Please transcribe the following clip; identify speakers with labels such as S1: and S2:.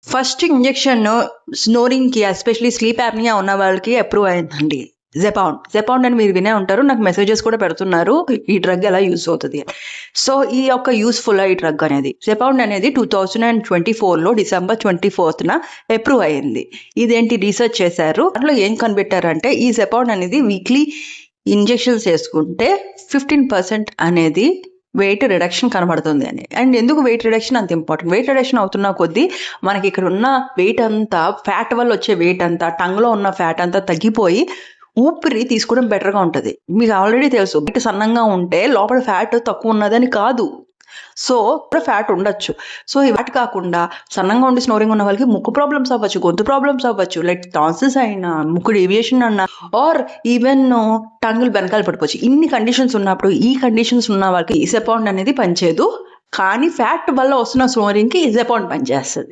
S1: First injection స్నోరింగ్‌కి especially sleep apnea ఉన్న వాళ్ళకి అప్రూవ్ అయిందండి. జెపౌండ్ అని మీరు వినే ఉంటారు. నాకు మెసేజెస్ కూడా పెడుతున్నారు. ఈ డ్రగ్ ఎలా యూజ్ అవుతది అని. సో, ఈ యొక్క యూజ్‌ఫుల్ ఈ డ్రగ్ అనేది. జెపౌండ్ అనేది 2024లో డిసెంబర్ 24న అప్రూవ్ అయింది. ఇదేంటి రీసెర్చ్ చేశారు. దాంట్లో ఏం కనిపెట్టారంటే ఈ జెపౌండ్ అనేది వీక్లీ ఇంజెక్షన్స్ చేసుకుంటే 15% అనేది వెయిట్ రిడక్షన్ కనబడుతుంది అని. అండ్ ఎందుకు వెయిట్ రిడక్షన్ అంత ఇంపార్టెంట్? వెయిట్ రిడక్షన్ అవుతున్న కొద్దీ మనకి ఇక్కడ ఉన్న వెయిట్ అంతా, ఫ్యాట్ వల్ల వచ్చే వెయిట్ అంతా, టంగ్‌లో ఉన్న ఫ్యాట్ అంతా తగ్గిపోయి ఊపిరి తీసుకోవడం బెటర్‌గా ఉంటది. మీకు ఆల్రెడీ తెలుసు వెయిట్ సన్నంగా ఉంటే లోపల ఫ్యాట్ తక్కువ ఉన్నదని కాదు. సో, ఫ్యాట్ ఉండొచ్చు. సో, ఈ ఫ్యాట్ కాకుండా సన్నంగా ఉండి స్నోరింగ్ ఉన్న వాళ్ళకి ముక్కు ప్రాబ్లమ్స్ అవ్వచ్చు, గొంతు ప్రాబ్లమ్స్ అవ్వచ్చు, లైక్ టాన్సిల్స్ అయినా, ముక్కు డీవియేషన్ అన్నా ఆర్ ఈవెన్ టంగులు వెనకాల పడిపోవచ్చు. ఇన్ని కండిషన్స్ ఉన్నప్పుడు ఈ కండిషన్స్ ఉన్న వాళ్ళకి ఈ జెపౌండ్ అనేది పనిచేయదు. కానీ ఫ్యాట్ వల్ల వస్తున్న స్నోరింగ్‌కి ఈ జెపౌండ్ పనిచేస్తది.